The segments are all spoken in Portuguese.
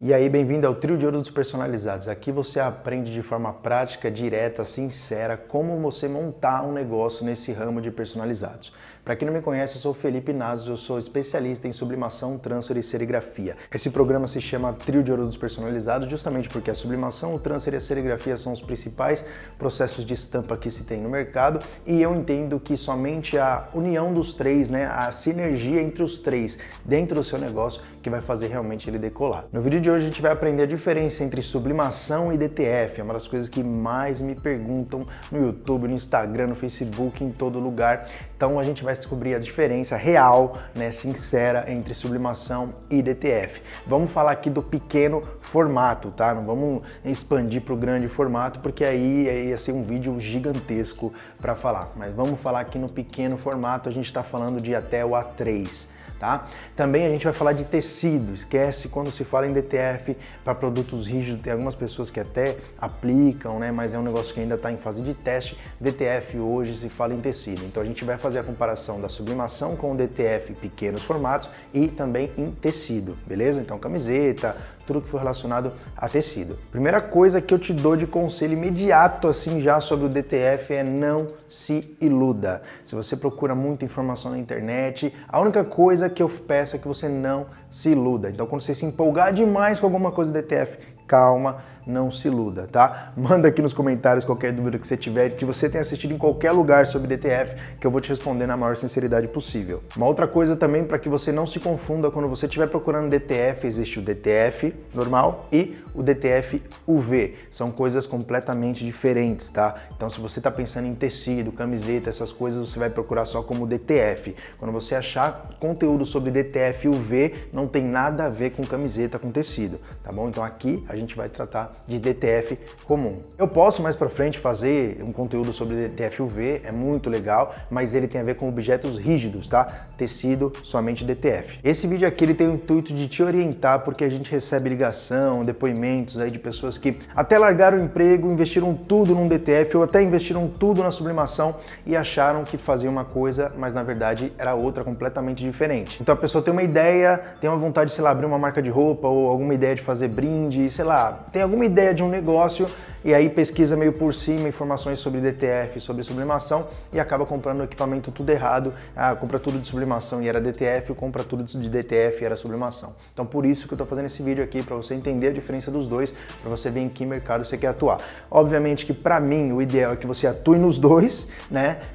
E aí, bem-vindo ao Trio de Ouro dos Personalizados. Aqui você aprende de forma prática, direta, sincera, como você montar um negócio nesse ramo de personalizados. Para quem não me conhece, eu sou o Felipe Nazos, eu sou especialista em sublimação, transfer e serigrafia. Esse programa se chama Trio de Ouro dos Personalizados justamente porque a sublimação, o transfer e a serigrafia são os principais processos de estampa que se tem no mercado e eu entendo que somente a união dos três, a sinergia entre os três dentro do seu negócio que vai fazer realmente ele decolar. No vídeo de hoje a gente vai aprender a diferença entre sublimação e DTF, é uma das coisas que mais me perguntam no YouTube, no Instagram, no Facebook, em todo lugar. Então a gente vai descobrir a diferença real, sincera entre sublimação e DTF. Vamos falar aqui do pequeno formato, tá? Não vamos expandir para o grande formato, porque aí ia ser um vídeo gigantesco para falar. Mas vamos falar aqui no pequeno formato, a gente está falando de até o A3. Tá? Também a gente vai falar de tecido, esquece quando se fala em DTF para produtos rígidos, tem algumas pessoas que até aplicam, mas é um negócio que ainda está em fase de teste. DTF hoje se fala em tecido, então a gente vai fazer a comparação da sublimação com o DTF em pequenos formatos e também em tecido, beleza? Então camiseta, tudo que for relacionado a tecido. Primeira coisa que eu te dou de conselho imediato assim já sobre o DTF é não se iluda. Se você procura muita informação na internet, a única coisa que eu peço é que você não se iluda. Então quando você se empolgar demais com alguma coisa do DTF, calma, não se iluda, tá? Manda aqui nos comentários qualquer dúvida que você tiver, que você tenha assistido em qualquer lugar sobre DTF, que eu vou te responder na maior sinceridade possível. Uma outra coisa também, para que você não se confunda, quando você estiver procurando DTF, existe o DTF normal e o DTF UV. São coisas completamente diferentes, tá? Então se você está pensando em tecido, camiseta, essas coisas, você vai procurar só como DTF. Quando você achar conteúdo sobre DTF UV, não tem nada a ver com camiseta, com tecido, tá bom? Então aqui a gente vai tratar de DTF comum. Eu posso mais para frente fazer um conteúdo sobre DTF UV, é muito legal, mas ele tem a ver com objetos rígidos, tá? Tecido, somente DTF. Esse vídeo aqui ele tem o intuito de te orientar, porque a gente recebe ligação, depoimentos aí de pessoas que até largaram o emprego, investiram tudo num DTF ou até investiram tudo na sublimação e acharam que fazia uma coisa, mas na verdade era outra completamente diferente. Então a pessoa tem uma ideia, tem uma vontade de, sei lá, abrir uma marca de roupa ou alguma ideia de fazer brinde, sei lá, tem alguma ideia de um negócio e aí pesquisa meio por cima informações sobre DTF, sobre sublimação e acaba comprando o equipamento tudo errado, compra tudo de sublimação e era DTF, compra tudo de DTF e era sublimação. Então por isso que eu tô fazendo esse vídeo aqui, para você entender a diferença dos dois, para você ver em que mercado você quer atuar. Obviamente que para mim o ideal é que você atue nos dois,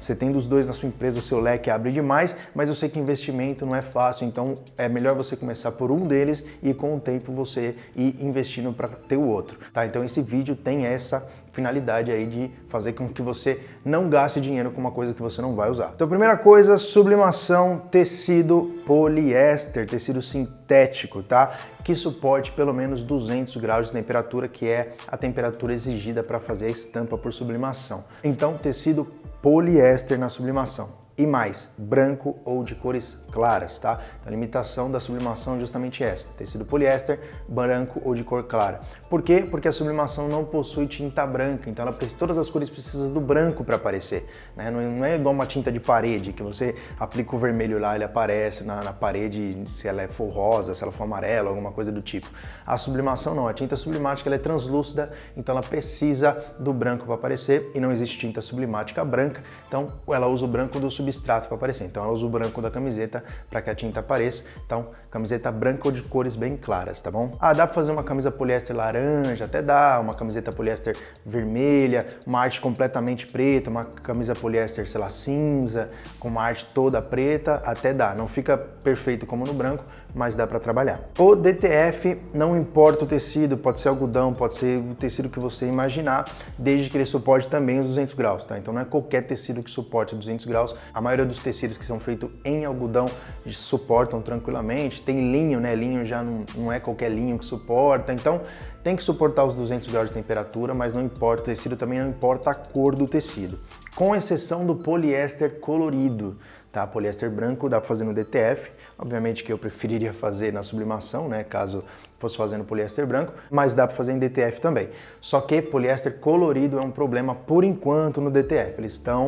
Você tem dos dois na sua empresa, o seu leque abre demais, mas eu sei que investimento não é fácil, então é melhor você começar por um deles e com o tempo você ir investindo para ter o outro, tá? Então esse vídeo tem essa finalidade aí de fazer com que você não gaste dinheiro com uma coisa que você não vai usar. Então, primeira coisa, sublimação, tecido poliéster, tecido sintético, tá? Que suporte pelo menos 200 graus de temperatura, que é a temperatura exigida para fazer a estampa por sublimação. Então, tecido poliéster na sublimação. E mais, branco ou de cores claras, tá? Então, a limitação da sublimação é justamente essa, tecido poliéster, branco ou de cor clara. Por quê? Porque a sublimação não possui tinta branca, então todas as cores precisam do branco para aparecer, Não é igual uma tinta de parede, que você aplica o vermelho lá, ele aparece na parede, se ela for rosa, se ela for amarela, alguma coisa do tipo. A sublimação não, a tinta sublimática ela é translúcida, então ela precisa do branco para aparecer e não existe tinta sublimática branca, então ela usa o branco do substrato para aparecer. Então ela usa o branco da camiseta para que a tinta apareça. Então, camiseta branca ou de cores bem claras, tá bom? Dá para fazer uma camisa poliéster laranja, até dá, uma camiseta poliéster vermelha, uma arte completamente preta, uma camisa poliéster, sei lá, cinza, com uma arte toda preta, até dá. Não fica perfeito como no branco, mas dá para trabalhar. O DTF, não importa o tecido, pode ser algodão, pode ser o tecido que você imaginar, desde que ele suporte também os 200 graus, tá? Então não é qualquer tecido que suporte 200 graus. A maioria dos tecidos que são feitos em algodão suportam tranquilamente. Tem linho, Linho já não é qualquer linho que suporta, então tem que suportar os 200 graus de temperatura, mas não importa o tecido, também não importa a cor do tecido. Com exceção do poliéster colorido, tá? Poliéster branco dá para fazer no DTF, obviamente que eu preferiria fazer na sublimação, caso fosse fazendo poliéster branco, mas dá para fazer em DTF também. Só que poliéster colorido é um problema por enquanto no DTF. Eles estão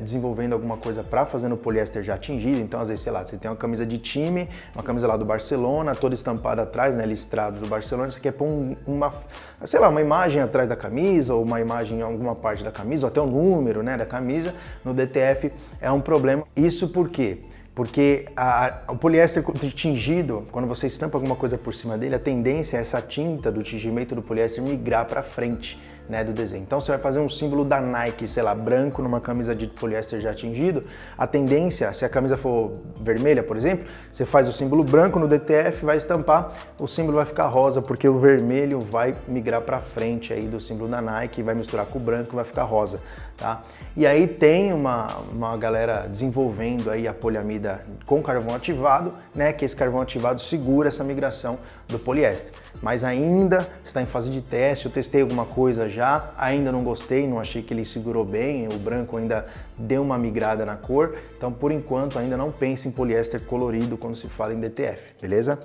desenvolvendo alguma coisa para fazer no poliéster já tingido, então às vezes, sei lá, você tem uma camisa de time, uma camisa lá do Barcelona, toda estampada atrás, né, listrado do Barcelona, você quer pôr uma imagem atrás da camisa, ou uma imagem em alguma parte da camisa, ou até o número, né, da camisa, no DTF é um problema. Isso por quê? Porque o poliéster tingido, quando você estampa alguma coisa por cima dele, a tendência é essa tinta do tingimento do poliéster migrar para frente, né, do desenho. Então você vai fazer um símbolo da Nike, sei lá, branco numa camisa de poliéster já tingido, a tendência, se a camisa for vermelha, por exemplo, você faz o símbolo branco no DTF, vai estampar, o símbolo vai ficar rosa, porque o vermelho vai migrar para frente aí do símbolo da Nike, vai misturar com o branco, vai ficar rosa, tá? E aí tem uma galera desenvolvendo aí a poliamida com carvão ativado, né, que esse carvão ativado segura essa migração do poliéster. Mas ainda está em fase de teste, eu testei alguma coisa já, ainda não gostei, não achei que ele segurou bem, o branco ainda deu uma migrada na cor, então por enquanto ainda não pense em poliéster colorido quando se fala em DTF, beleza?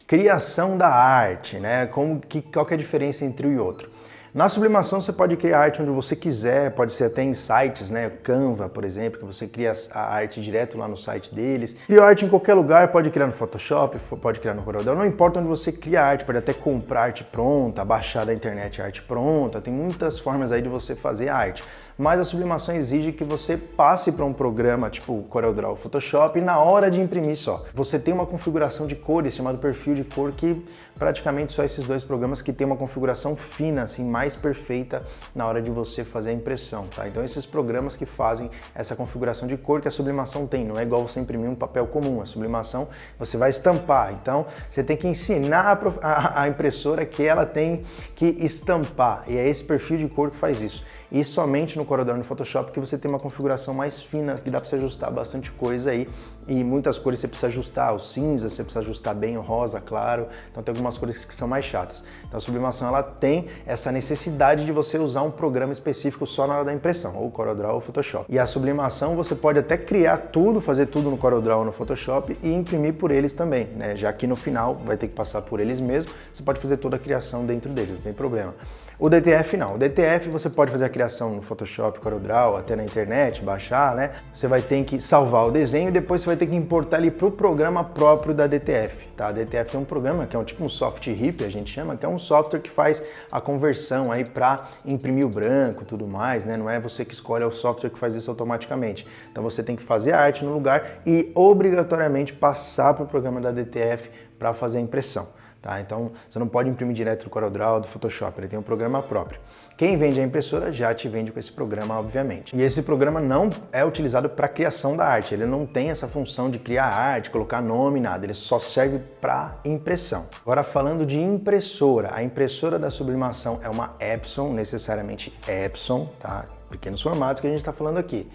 Criação da arte, né? Qual que é a diferença entre um e outro? Na sublimação você pode criar arte onde você quiser, pode ser até em sites, né? Canva, por exemplo, que você cria a arte direto lá no site deles. Cria arte em qualquer lugar, pode criar no Photoshop, pode criar no CorelDRAW, não importa onde você cria arte, pode até comprar arte pronta, baixar da internet arte pronta, tem muitas formas aí de você fazer arte. Mas a sublimação exige que você passe para um programa tipo o CorelDRAW ou Photoshop e na hora de imprimir só. Você tem uma configuração de cores chamado perfil de cor que praticamente só esses dois programas que tem uma configuração fina, assim, mais perfeita na hora de você fazer a impressão, tá? Então esses programas que fazem essa configuração de cor que a sublimação tem, não é igual você imprimir um papel comum, a sublimação você vai estampar, então você tem que ensinar a impressora que ela tem que estampar, e é esse perfil de cor que faz isso. E somente no CorelDRAW e no Photoshop que você tem uma configuração mais fina, que dá para você ajustar bastante coisa aí, e muitas cores você precisa ajustar, o cinza você precisa ajustar bem, o rosa, claro, então tem algumas cores que são mais chatas. Então a sublimação ela tem essa necessidade de você usar um programa específico só na hora da impressão, ou CorelDRAW ou Photoshop. E a sublimação você pode até criar tudo, fazer tudo no CorelDRAW ou no Photoshop e imprimir por eles também, né? Já que no final vai ter que passar por eles mesmos, você pode fazer toda a criação dentro deles, não tem problema. O DTF não. O DTF você pode fazer a criação no Photoshop, CorelDRAW, até na internet, baixar, né? Você vai ter que salvar o desenho e depois você vai ter que importar ele para o programa próprio da DTF, tá? A DTF tem um programa que é tipo um soft RIP, a gente chama, que é um software que faz a conversão aí para imprimir o branco e tudo mais, né? Não é você que escolhe, é o software que faz isso automaticamente. Então você tem que fazer a arte no lugar e obrigatoriamente passar para o programa da DTF para fazer a impressão. Tá? Então você não pode imprimir direto do CorelDRAW ou do Photoshop, ele tem um programa próprio. Quem vende a impressora já te vende com esse programa, obviamente. E esse programa não é utilizado para criação da arte, ele não tem essa função de criar arte, colocar nome, nada, ele só serve para impressão. Agora falando de impressora, a impressora da sublimação é uma Epson, necessariamente Epson, tá? Pequenos formatos que a gente está falando aqui.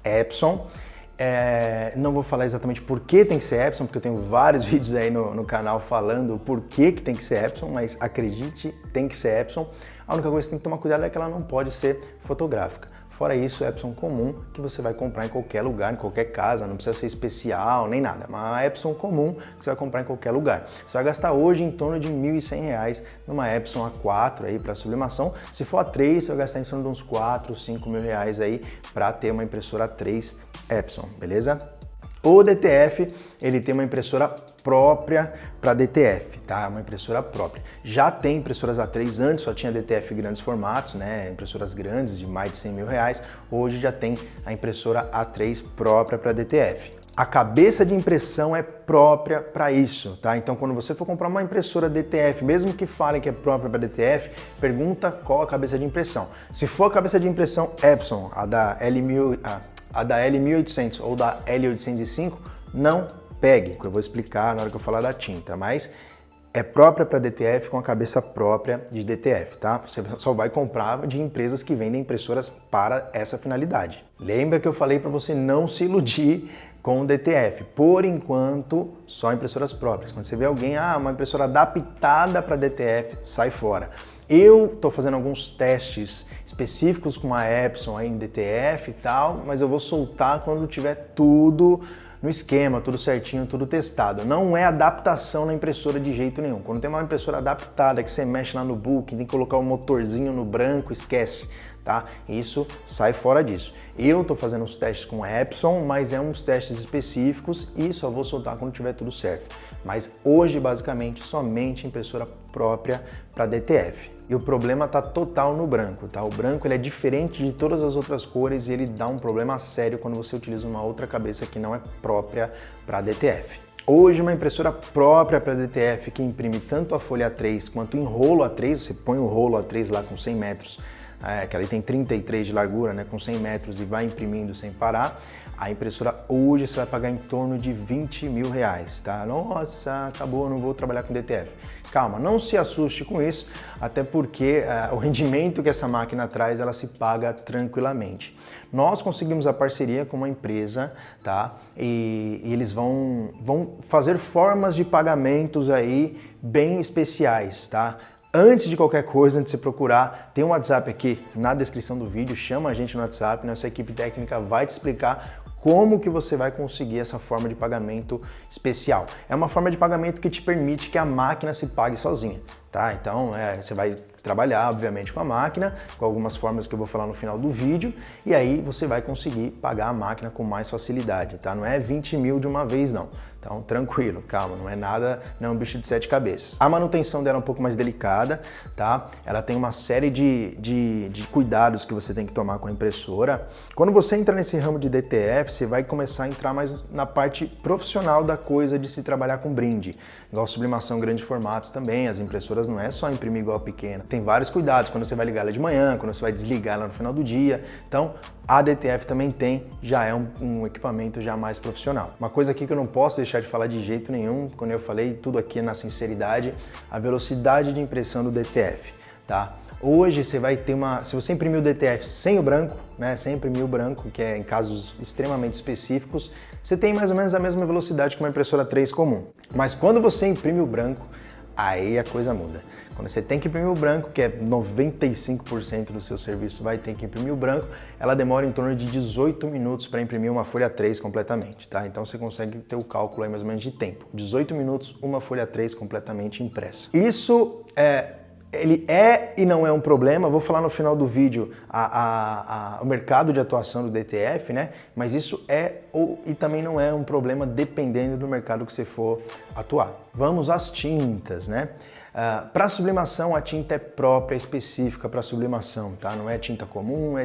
Epson. Não vou falar exatamente por que tem que ser Epson, porque eu tenho vários vídeos aí no canal falando por que tem que ser Epson, mas acredite, tem que ser Epson. A única coisa que tem que tomar cuidado é que ela não pode ser fotográfica. Fora isso, Epson comum que você vai comprar em qualquer lugar, em qualquer casa, não precisa ser especial nem nada, mas a Epson comum que você vai comprar em qualquer lugar. Você vai gastar hoje em torno de R$ 1.100 numa Epson A4 aí para sublimação. Se for A3, você vai gastar em torno de uns 4, 5 mil reais aí para ter uma impressora A3 Epson, beleza? O DTF, ele tem uma impressora própria para DTF, tá? Uma impressora própria. Já tem impressoras A3 antes, só tinha DTF grandes formatos, né? Impressoras grandes de mais de 100 mil reais. Hoje já tem a impressora A3 própria para DTF. A cabeça de impressão é própria para isso, tá? Então, quando você for comprar uma impressora DTF, mesmo que falem que é própria para DTF, pergunta qual a cabeça de impressão. Se for a cabeça de impressão Epson, a da L1800 ou da L805, não pegue, que eu vou explicar na hora que eu falar da tinta, mas é própria para DTF com a cabeça própria de DTF, tá? Você só vai comprar de empresas que vendem impressoras para essa finalidade. Lembra que eu falei para você não se iludir com o DTF. Por enquanto, só impressoras próprias. Quando você vê alguém, uma impressora adaptada para DTF, sai fora. Eu estou fazendo alguns testes específicos com a Epson aí em DTF e tal, mas eu vou soltar quando tiver tudo no esquema, tudo certinho, tudo testado. Não é adaptação na impressora de jeito nenhum. Quando tem uma impressora adaptada, que você mexe lá no book, tem que colocar um motorzinho no branco, esquece. Tá? Isso sai fora disso. Eu estou fazendo uns testes com Epson, mas é uns testes específicos e só vou soltar quando tiver tudo certo. Mas hoje, basicamente, somente impressora própria para DTF. E o problema está total no branco, tá? O branco ele é diferente de todas as outras cores e ele dá um problema sério quando você utiliza uma outra cabeça que não é própria para DTF. Hoje uma impressora própria para DTF que imprime tanto a folha A3 quanto em rolo A3, você põe o rolo A3 lá com 100 metros, que ali tem 33 de largura, né, com 100 metros e vai imprimindo sem parar, a impressora hoje você vai pagar em torno de 20 mil reais, tá? Nossa, acabou, não vou trabalhar com DTF. Calma, não se assuste com isso, até porque o rendimento que essa máquina traz, ela se paga tranquilamente. Nós conseguimos a parceria com uma empresa, tá? E eles vão fazer formas de pagamentos aí bem especiais, tá? Antes de qualquer coisa, antes de você procurar, tem um WhatsApp aqui na descrição do vídeo, chama a gente no WhatsApp, nossa equipe técnica vai te explicar como que você vai conseguir essa forma de pagamento especial. É uma forma de pagamento que te permite que a máquina se pague sozinha, tá? Então, você vai trabalhar, obviamente, com a máquina, com algumas formas que eu vou falar no final do vídeo, e aí você vai conseguir pagar a máquina com mais facilidade, tá? Não é 20 mil de uma vez, não. Então, tranquilo, calma, não é nada, não é um bicho de 7 cabeças. A manutenção dela é um pouco mais delicada, tá? Ela tem uma série de cuidados que você tem que tomar com a impressora. Quando você entra nesse ramo de DTF, você vai começar a entrar mais na parte profissional da coisa de se trabalhar com brinde. Igual sublimação grandes formatos também, as impressoras não é só imprimir igual a pequena. Tem vários cuidados, quando você vai ligar ela de manhã, quando você vai desligar ela no final do dia. Então, a DTF também tem, já é um equipamento já mais profissional. Uma coisa aqui que eu não posso deixar de falar de jeito nenhum, quando eu falei tudo aqui na sinceridade, a velocidade de impressão do DTF, tá? Hoje você vai ter se você imprimir o DTF sem o branco, né, sem imprimir o branco, que é em casos extremamente específicos, você tem mais ou menos a mesma velocidade que uma impressora 3 comum. Mas quando você imprime o branco, aí a coisa muda. Quando você tem que imprimir o branco, que é 95% do seu serviço vai ter que imprimir o branco, ela demora em torno de 18 minutos para imprimir uma folha 3 completamente, tá? Então você consegue ter o cálculo aí mais ou menos de tempo. 18 minutos, uma folha 3 completamente impressa. Isso ele é e não é um problema, vou falar no final do vídeo o mercado de atuação do DTF, né? Mas isso e também não é um problema dependendo do mercado que você for atuar. Vamos às tintas, né? Para sublimação, a tinta é própria, específica para sublimação, tá? Não é tinta comum,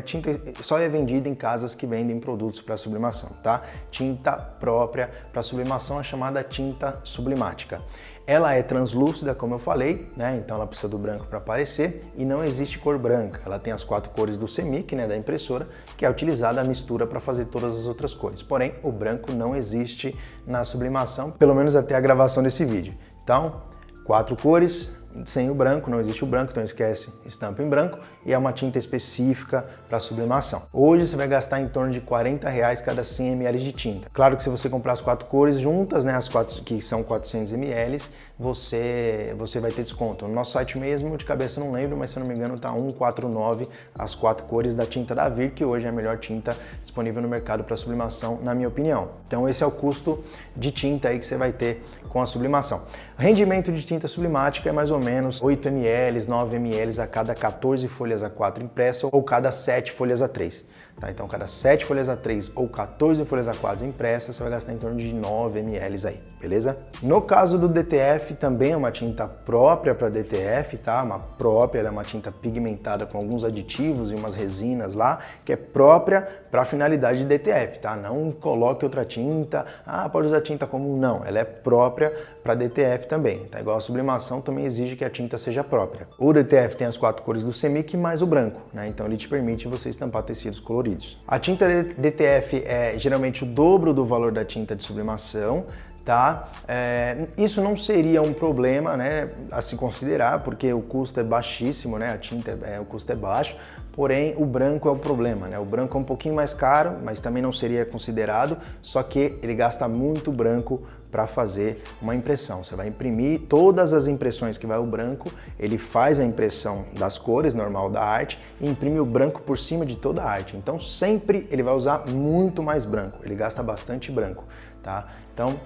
só é vendida em casas que vendem produtos para sublimação, tá? Tinta própria para sublimação é chamada tinta sublimática. Ela é translúcida, como eu falei, né? Então ela precisa do branco para aparecer e não existe cor branca. Ela tem as 4 cores do CMYK, né, da impressora, que é utilizada a mistura para fazer todas as outras cores. Porém, o branco não existe na sublimação, pelo menos até a gravação desse vídeo. Então, 4 cores, sem o branco, não existe o branco, então esquece, estampa em branco, e é uma tinta específica para sublimação. Hoje você vai gastar em torno de R$40 cada 100 ml de tinta. Claro que se você comprar as 4 cores juntas, né, as 4 que são 400 ml, você vai ter desconto. No nosso site mesmo, de cabeça não lembro, mas se eu não me engano tá 149 as 4 cores da tinta da Vir, que hoje é a melhor tinta disponível no mercado para sublimação, na minha opinião. Então esse é o custo de tinta aí que você vai ter com a sublimação. O rendimento de tinta sublimática é mais ou menos 8 ml, 9 ml a cada 14 folhas A4 impressa ou cada 7 folhas A3. Tá? Então, cada 7 folhas A3 ou 14 folhas A4 impressas, você vai gastar em torno de 9 ml aí, beleza? No caso do DTF, também é uma tinta própria para DTF, tá? Uma própria, ela é uma tinta pigmentada com alguns aditivos e umas resinas lá, que é própria para finalidade de DTF, tá? Não coloque outra tinta, pode usar tinta comum, não. Ela é própria para DTF também, tá? Igual a sublimação também exige que a tinta seja própria. O DTF tem as 4 cores do CMYK mais o branco, né? Então ele te permite você estampar tecidos coloridos. A tinta DTF é geralmente o dobro do valor da tinta de sublimação, tá? Isso não seria um problema, né, a se considerar, porque o custo é baixíssimo, né? A tinta, o custo é baixo, porém o branco é o problema, né? O branco é um pouquinho mais caro, mas também não seria considerado, só que ele gasta muito branco para fazer uma impressão. Você vai imprimir todas as impressões que vai o branco, ele faz a impressão das cores normal da arte e imprime o branco por cima de toda a arte. Então sempre ele vai usar muito mais branco, ele gasta bastante branco, tá? Então,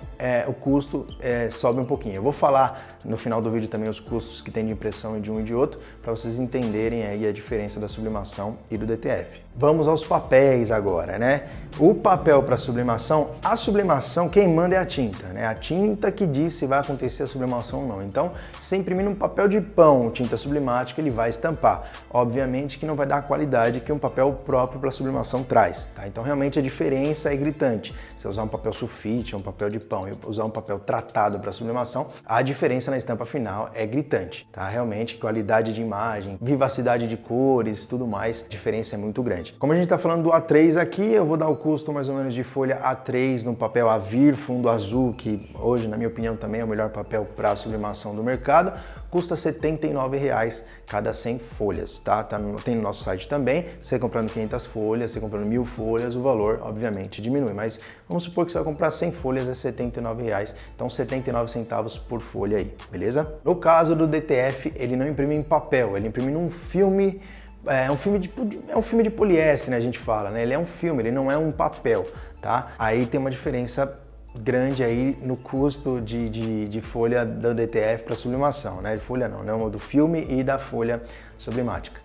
o custo sobe um pouquinho. Eu vou falar no final do vídeo também os custos que tem de impressão de um e de outro, para vocês entenderem aí a diferença da sublimação e do DTF. Vamos aos papéis agora, né? O papel para sublimação, a sublimação, quem manda é a tinta, né? A tinta que diz se vai acontecer a sublimação ou não. Então, se imprimir um papel de pão, tinta sublimática, ele vai estampar. Obviamente que não vai dar a qualidade que um papel próprio para sublimação traz, tá? Então, realmente a diferença é gritante. Se usar um papel sulfite, um papel de pão e usar um papel tratado para sublimação, a diferença na estampa final é gritante, tá? Realmente, qualidade de imagem, vivacidade de cores, tudo mais, a diferença é muito grande. Como a gente está falando do A3 aqui, eu vou dar o custo mais ou menos de folha A3 no papel Avir fundo azul, que hoje, na minha opinião, também é o melhor papel para sublimação do mercado. Custa R$ 79,00 cada 100 folhas, tá? Tem no nosso site também. Você comprando 500 folhas, você comprando 1000 folhas, o valor, obviamente, diminui. Mas vamos supor que você vai comprar 100 folhas, é R$ 79,00. Então, 79 centavos por folha aí, beleza? No caso do DTF, ele não imprime em papel, ele imprime num filme. É um filme de poliéster, né, a gente fala, né? Ele é um filme, ele não é um papel, tá? Aí tem uma diferença grande aí no custo de folha do DTF para sublimação, né? De folha não, do filme e da folha sublimática.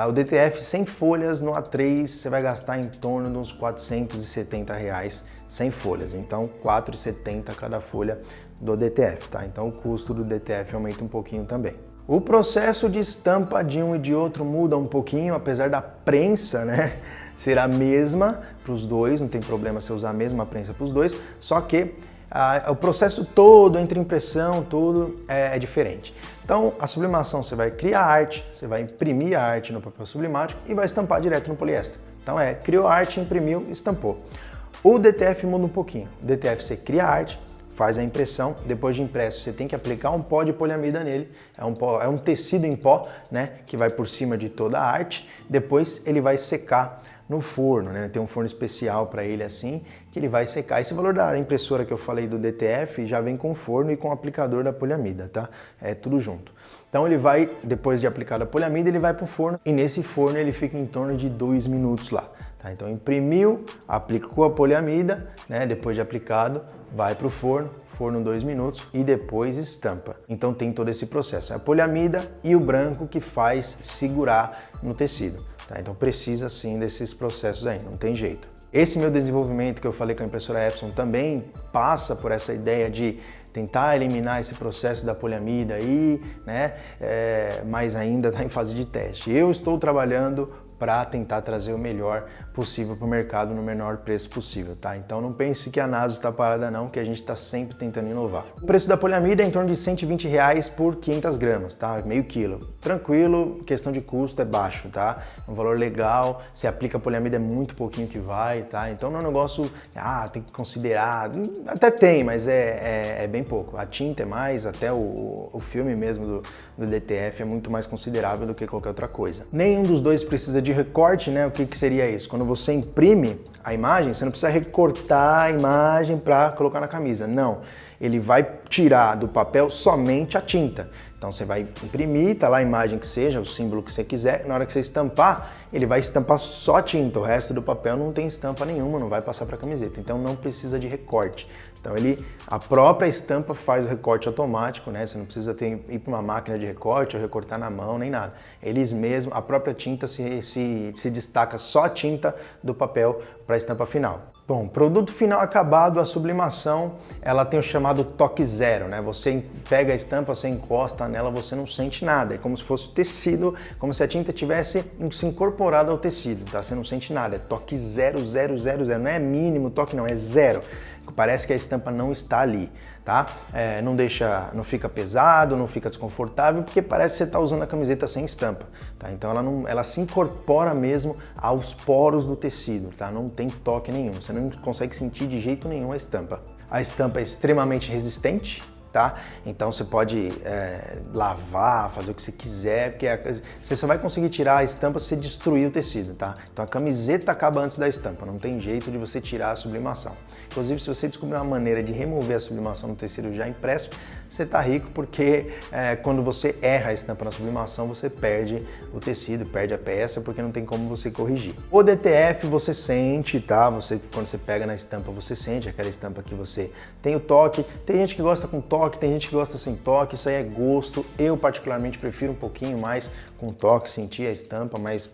O DTF 100 folhas no A3 você vai gastar em torno de uns R$ 470,00 100 folhas, então R$ 4,70 cada folha do DTF, tá? Então o custo do DTF aumenta um pouquinho também. O processo de estampa de um e de outro muda um pouquinho, apesar da prensa, né, ser a mesma para os dois, não tem problema você usar a mesma prensa para os dois, só que o processo todo, entre impressão, tudo é diferente. Então, a sublimação você vai criar a arte, você vai imprimir a arte no papel sublimático e vai estampar direto no poliéster. Então criou a arte, imprimiu, estampou. O DTF muda um pouquinho. O DTF você cria a arte, faz a impressão, depois de impresso você tem que aplicar um pó de poliamida nele, é um tecido em pó, né, que vai por cima de toda a arte, depois ele vai secar no forno, né, tem um forno especial para ele assim, que ele vai secar. Esse valor da impressora que eu falei do DTF já vem com o forno e com o aplicador da poliamida, tá? É tudo junto. Então ele vai, depois de aplicar a poliamida, ele vai para o forno e nesse forno ele fica em torno de 2 minutos lá. Tá? Então imprimiu, aplicou a poliamida, né, depois de aplicado, vai para o forno 2 minutos e depois estampa. Então tem todo esse processo. É a poliamida e o branco que faz segurar no tecido. Tá? Então precisa sim desses processos aí, não tem jeito. Esse meu desenvolvimento que eu falei com a impressora Epson também passa por essa ideia de tentar eliminar esse processo da poliamida aí, né? Mas ainda está em fase de teste. Eu estou trabalhando para tentar trazer o melhor possível para o mercado no menor preço possível, tá? Então não pense que a Nasus está parada não, que a gente está sempre tentando inovar. O preço da poliamida é em torno de R$ 120,00 por 500 gramas, tá? Meio quilo. Tranquilo, questão de custo é baixo, tá? É um valor legal, se aplica a poliamida é muito pouquinho que vai, tá? Então não é um negócio, tem que considerar, até tem, mas é bem pouco. A tinta é mais, até o filme mesmo do DTF é muito mais considerável do que qualquer outra coisa. Nenhum dos dois precisa de recorte, né? O que seria isso? Quando você imprime a imagem, você não precisa recortar a imagem para colocar na camisa. Não, ele vai tirar do papel somente a tinta. Então você vai imprimir, tá lá a imagem que seja, o símbolo que você quiser, na hora que você estampar, ele vai estampar só tinta, o resto do papel não tem estampa nenhuma, não vai passar para a camiseta, então não precisa de recorte. Então a própria estampa faz o recorte automático, né? Você não precisa ir para uma máquina de recorte ou recortar na mão, nem nada. Eles mesmos, a própria tinta se destaca só a tinta do papel para a estampa final. Bom, produto final acabado, a sublimação, ela tem o chamado toque zero, né? Você pega a estampa, você encosta nela, você não sente nada. É como se fosse tecido, como se a tinta tivesse se incorporado ao tecido, tá? Você não sente nada, é toque 0, 0, 0, 0. Não é mínimo toque, não, é zero. Parece que a estampa não está ali, tá? Não fica pesado, não fica desconfortável, porque parece que você está usando a camiseta sem estampa, tá? Então ela se incorpora mesmo aos poros do tecido, tá? Não tem toque nenhum, você não consegue sentir de jeito nenhum a estampa. A estampa é extremamente resistente, tá? Então você pode lavar, fazer o que você quiser, porque você só vai conseguir tirar a estampa se você destruir o tecido, tá? Então a camiseta acaba antes da estampa, não tem jeito de você tirar a sublimação. Inclusive, se você descobrir uma maneira de remover a sublimação no tecido já impresso, você tá rico, porque quando você erra a estampa na sublimação, você perde o tecido, perde a peça, porque não tem como você corrigir. O DTF você sente, tá? Quando você pega na estampa, você sente aquela estampa que você tem o toque. Tem gente que gosta com toque, tem gente que gosta sem toque, isso aí é gosto. Eu particularmente prefiro um pouquinho mais com toque, sentir a estampa, mas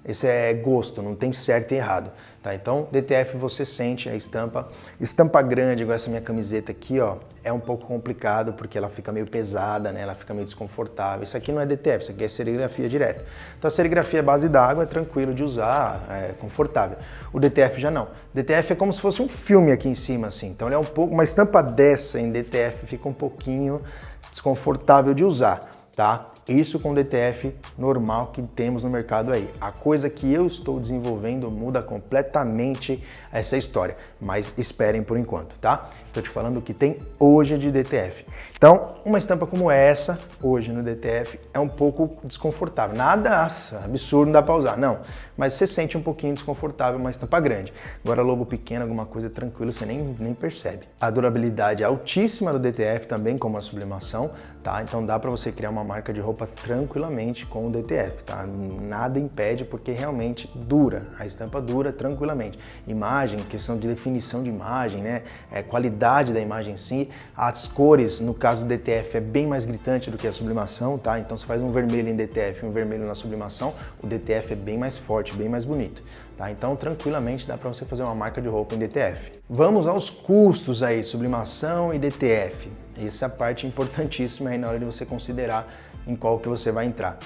esse é gosto, não tem certo e errado, tá? Então, DTF você sente a estampa. Estampa grande, igual essa minha camiseta aqui, ó, é um pouco complicado porque ela fica meio pesada, né? Ela fica meio desconfortável. Isso aqui não é DTF, isso aqui é serigrafia direto. Então, a serigrafia base d'água é tranquilo de usar, é confortável. O DTF já não. DTF é como se fosse um filme aqui em cima, assim. Então, ele é um pouco, uma estampa dessa em DTF fica um pouquinho desconfortável de usar, tá? Isso com DTF normal que temos no mercado aí. A coisa que eu estou desenvolvendo muda completamente essa história, mas esperem por enquanto, tá? Estou te falando o que tem hoje de DTF. Então, uma estampa como essa, hoje no DTF, é um pouco desconfortável. Nada absurdo, não dá para usar, não. Mas você sente um pouquinho desconfortável uma estampa grande. Agora, logo pequeno, alguma coisa tranquila, você nem percebe. A durabilidade é altíssima do DTF também, como a sublimação, tá? Então dá para você criar uma marca de roupa tranquilamente com o DTF, tá? Nada impede, porque realmente dura, a estampa dura tranquilamente. Imagem, questão de definição de imagem, né? Qualidade da imagem em si, as cores, no caso do DTF, é bem mais gritante do que a sublimação, tá? Então você faz um vermelho em DTF e um vermelho na sublimação, o DTF é bem mais forte, bem mais bonito, tá? Então tranquilamente dá para você fazer uma marca de roupa em DTF. Vamos aos custos aí, sublimação e DTF. Essa é a parte importantíssima aí na hora de você considerar em qual que você vai entrar.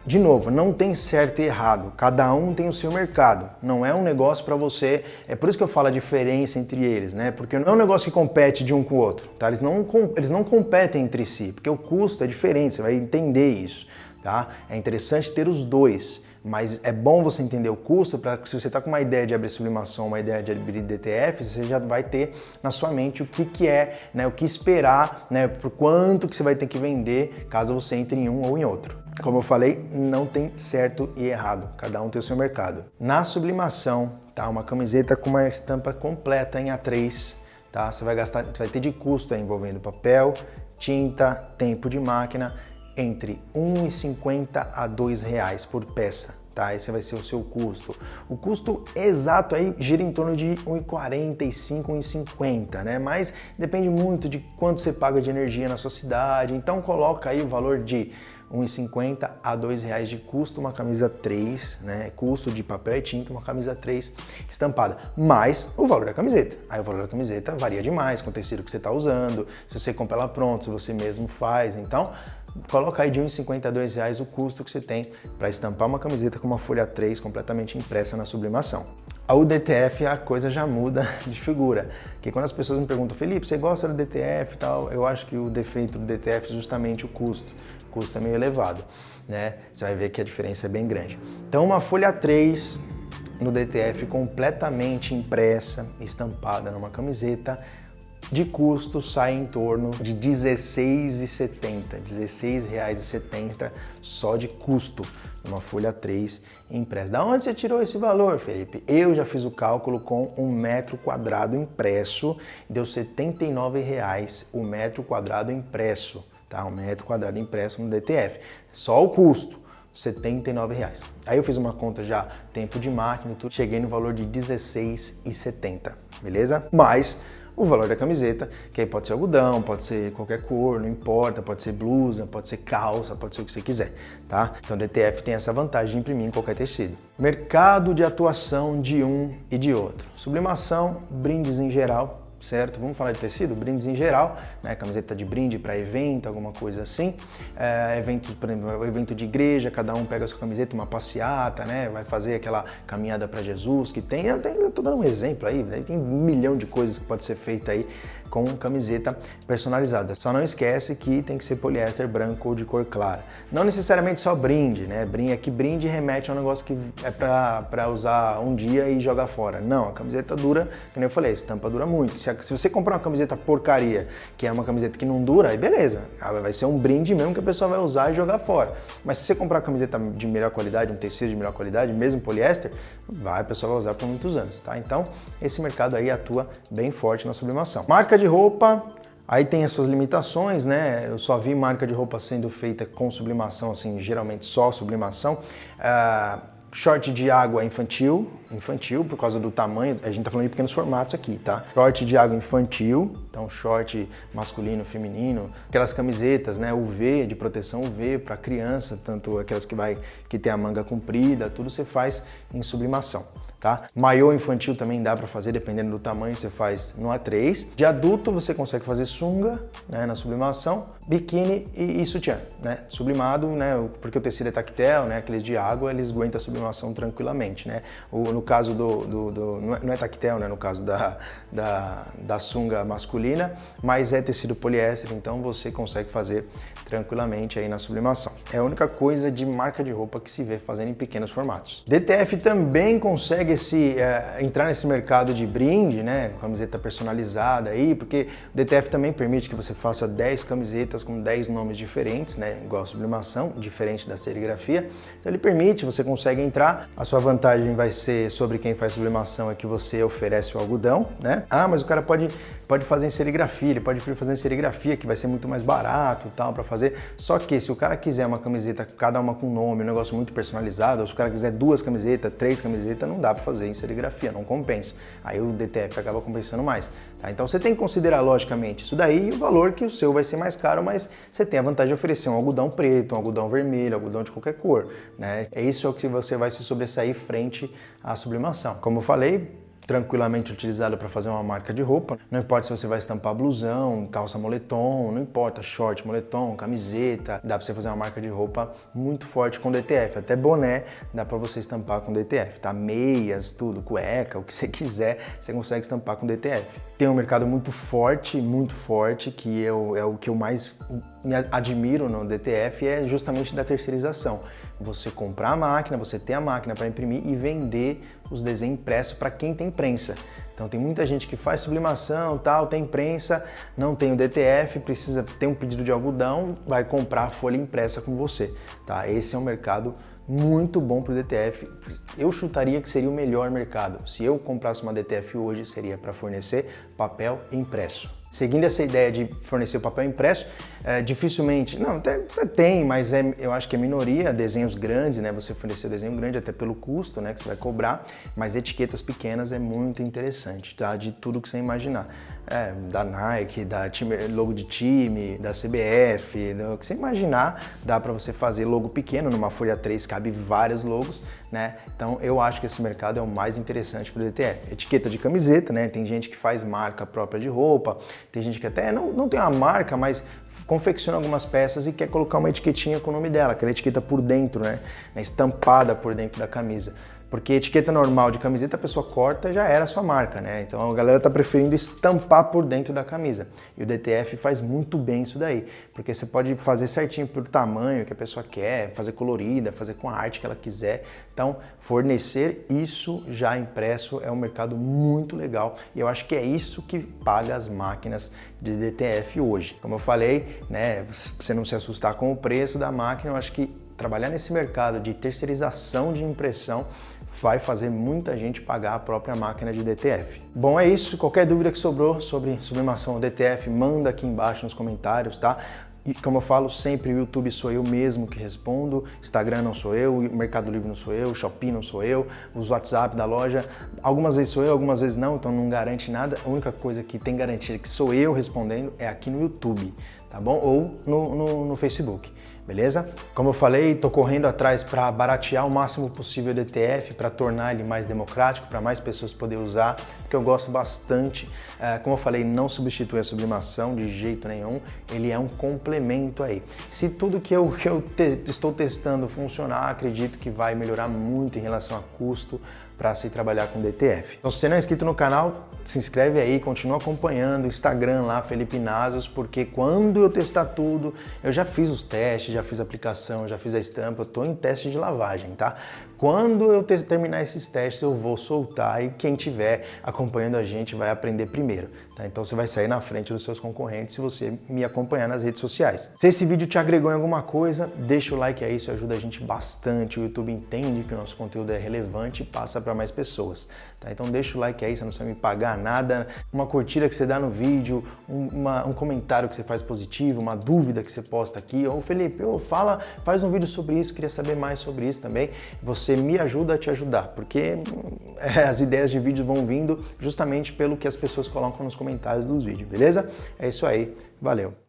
De novo, não tem certo e errado, cada um tem o seu mercado, não é um negócio para você, é por isso que eu falo a diferença entre eles, né? Porque não é um negócio que compete de um com o outro, tá? Eles não competem entre si, porque o custo é diferente, você vai entender isso, tá? É interessante ter os dois, mas é bom você entender o custo para que se você está com uma ideia de abrir sublimação, uma ideia de abrir DTF, você já vai ter na sua mente o que é, né? O que esperar, né? Por quanto que você vai ter que vender caso você entre em um ou em outro. Como eu falei, não tem certo e errado, cada um tem o seu mercado. Na sublimação, tá? Uma camiseta com uma estampa completa em A3, tá? Você vai ter de custo aí, envolvendo papel, tinta, tempo de máquina, entre R$ 1,50 a R$ 2,00 por peça, tá? Esse vai ser o seu custo. O custo exato aí gira em torno de R$ 1,45, R$ 1,50, né? Mas depende muito de quanto você paga de energia na sua cidade, então coloca aí o valor de R$ 1,50 a R$ 2,00 de custo, uma camisa 3, né? Custo de papel e tinta, uma camisa 3 estampada, mais o valor da camiseta. Aí o valor da camiseta varia demais com o tecido que você está usando, se você compra ela pronta, se você mesmo faz, então coloca aí de R$ 1,50 a R$ 2,00 o custo que você tem para estampar uma camiseta com uma folha 3 completamente impressa na sublimação. O DTF, a coisa já muda de figura, que quando as pessoas me perguntam, Felipe, você gosta do DTF e tal, eu acho que o defeito do DTF é justamente o custo. O custo é meio elevado, né? Você vai ver que a diferença é bem grande. Então uma folha 3 no DTF completamente impressa, estampada numa camiseta, de custo sai em torno de R$ 16,70, R$ 16,70 só de custo, uma folha 3 impressa. Da onde você tirou esse valor, Felipe? Eu já fiz o cálculo com um metro quadrado impresso, deu R$ 79,00 o metro quadrado impresso, tá? Um metro quadrado impresso no DTF, só o custo. R$ 79,00. Aí eu fiz uma conta já, tempo de máquina e tudo, cheguei no valor de R$ 16,70, beleza? Mas o valor da camiseta, que aí pode ser algodão, pode ser qualquer cor, não importa, pode ser blusa, pode ser calça, pode ser o que você quiser, tá? Então o DTF tem essa vantagem de imprimir em qualquer tecido. Mercado de atuação de um e de outro. Sublimação, brindes em geral, certo? Vamos falar de tecido? Brindes em geral, né? Camiseta de brinde para evento, alguma coisa assim. Evento, por exemplo, evento de igreja, cada um pega a sua camiseta, uma passeata, né? Vai fazer aquela caminhada para Jesus que tem. Eu tô dando um exemplo aí, né? Tem 1 milhão de coisas que pode ser feita aí com camiseta personalizada. Só não esquece que tem que ser poliéster branco ou de cor clara. Não necessariamente só brinde, né? Brinde remete a um negócio que é para usar um dia e jogar fora. Não, a camiseta dura, como eu falei, a estampa dura muito. Se você comprar uma camiseta porcaria, que é uma camiseta que não dura, aí beleza. Vai ser um brinde mesmo que a pessoa vai usar e jogar fora. Mas se você comprar uma camiseta de melhor qualidade, um tecido de melhor qualidade, mesmo poliéster, a pessoa vai usar por muitos anos, tá? Então, esse mercado aí atua bem forte na sublimação. Marca de roupa, Aí tem as suas limitações, né? Eu só vi marca de roupa sendo feita com sublimação, assim, geralmente só sublimação. Short de água infantil por causa do tamanho, a gente tá falando de pequenos formatos aqui, tá? Short de água infantil, então short masculino, feminino, aquelas camisetas, né, UV, de proteção UV para criança, tanto aquelas que tem a manga comprida, tudo você faz em sublimação. Tá? Maiô infantil também dá para fazer, dependendo do tamanho, você faz no A3. De adulto você consegue fazer sunga, né, na sublimação, biquíni e sutiã, né? Sublimado, né, porque o tecido é tactel, né, aqueles de água, eles aguentam a sublimação tranquilamente, né? No caso não é tactel, né, no caso da sunga masculina, mas é tecido poliéster, então você consegue fazer tranquilamente aí na sublimação. É a única coisa de marca de roupa que se vê fazendo em pequenos formatos. DTF também consegue entrar nesse mercado de brinde, né, camiseta personalizada aí, porque o DTF também permite que você faça 10 camisetas com 10 nomes diferentes, né, igual a sublimação, diferente da serigrafia. Então ele permite, você consegue entrar. A sua vantagem vai ser sobre quem faz sublimação é que você oferece o algodão, né? Ah, mas o cara pode fazer em serigrafia, ele pode fazer em serigrafia, que vai ser muito mais barato e tal para fazer. Só que se o cara quiser uma camiseta, cada uma com nome, um negócio muito personalizado, ou se o cara quiser 2 camisetas, 3 camisetas, não dá para fazer em serigrafia, não compensa. Aí o DTF acaba compensando mais. Tá? Então você tem que considerar logicamente isso daí e o valor que o seu vai ser mais caro, mas você tem a vantagem de oferecer um algodão preto, um algodão vermelho, algodão de qualquer cor, né? É isso que você vai se sobressair frente à sublimação. Como eu falei, tranquilamente utilizado para fazer uma marca de roupa. Não importa se você vai estampar blusão, calça moletom, não importa, short, moletom, camiseta, dá para você fazer uma marca de roupa muito forte com DTF. Até boné dá para você estampar com DTF, tá? Meias, tudo, cueca, o que você quiser, você consegue estampar com DTF. Tem um mercado muito forte, que é o que eu mais me admiro no DTF, é justamente da terceirização. Você comprar a máquina, você ter a máquina para imprimir e vender os desenhos impressos para quem tem prensa. Então tem muita gente que faz sublimação, tal, tem prensa, não tem o DTF, precisa ter um pedido de algodão, vai comprar a folha impressa com você, tá? Esse é um mercado muito bom para o DTF. Eu chutaria que seria o melhor mercado. Se eu comprasse uma DTF hoje, seria para fornecer papel impresso. Seguindo essa ideia de fornecer o papel impresso, dificilmente, não, até tem, mas eu acho que é minoria, desenhos grandes, né? Você fornecer desenho grande até pelo custo, né, que você vai cobrar, mas etiquetas pequenas é muito interessante, tá? De tudo que você imaginar. Da Nike, da logo de time, da CBF, do que você imaginar, dá para você fazer logo pequeno, numa folha 3 cabe vários logos, né? Então eu acho que esse mercado é o mais interessante para o DTF. Etiqueta de camiseta, né? Tem gente que faz marca própria de roupa, tem gente que até não tem uma marca, mas confecciona algumas peças e quer colocar uma etiquetinha com o nome dela, aquela etiqueta por dentro, né? Estampada por dentro da camisa. Porque etiqueta normal de camiseta a pessoa corta e já era a sua marca, né? Então a galera tá preferindo estampar por dentro da camisa. E o DTF faz muito bem isso daí, porque você pode fazer certinho pelo tamanho que a pessoa quer, fazer colorida, fazer com a arte que ela quiser. Então fornecer isso já impresso é um mercado muito legal e eu acho que é isso que paga as máquinas de DTF hoje. Como eu falei, né, pra você não se assustar com o preço da máquina, eu acho que trabalhar nesse mercado de terceirização de impressão vai fazer muita gente pagar a própria máquina de DTF. Bom, é isso. Qualquer dúvida que sobrou sobre sublimação DTF, manda aqui embaixo nos comentários, tá? E como eu falo sempre, o YouTube sou eu mesmo que respondo, Instagram não sou eu, o Mercado Livre não sou eu, o Shopee não sou eu, os WhatsApp da loja, algumas vezes sou eu, algumas vezes não, então não garante nada. A única coisa que tem garantia que sou eu respondendo é aqui no YouTube, tá bom? Ou no Facebook. Beleza? Como eu falei, estou correndo atrás para baratear o máximo possível o DTF, para tornar ele mais democrático, para mais pessoas poderem usar, porque eu gosto bastante. Como eu falei, não substitui a sublimação de jeito nenhum, ele é um complemento aí. Se tudo que eu estou testando funcionar, acredito que vai melhorar muito em relação a custo para se trabalhar com DTF. Então, se você não é inscrito no canal, se inscreve aí, continua acompanhando o Instagram lá, Felipe Nasos, porque quando eu testar tudo, eu já fiz os testes, já fiz a aplicação, já fiz a estampa, eu estou em teste de lavagem, tá? Quando eu terminar esses testes, eu vou soltar e quem estiver acompanhando a gente vai aprender primeiro, tá? Então você vai sair na frente dos seus concorrentes se você me acompanhar nas redes sociais. Se esse vídeo te agregou em alguma coisa, deixa o like aí, isso ajuda a gente bastante. O YouTube entende que o nosso conteúdo é relevante e passa para mais pessoas. Tá? Então deixa o like aí, você não precisa me pagar nada, uma curtida que você dá no vídeo, um comentário que você faz positivo, uma dúvida que você posta aqui, ou Felipe, faz um vídeo sobre isso, queria saber mais sobre isso também. Você me ajuda a te ajudar, porque as ideias de vídeo vão vindo justamente pelo que as pessoas colocam nos comentários dos vídeos, beleza? É isso aí, valeu!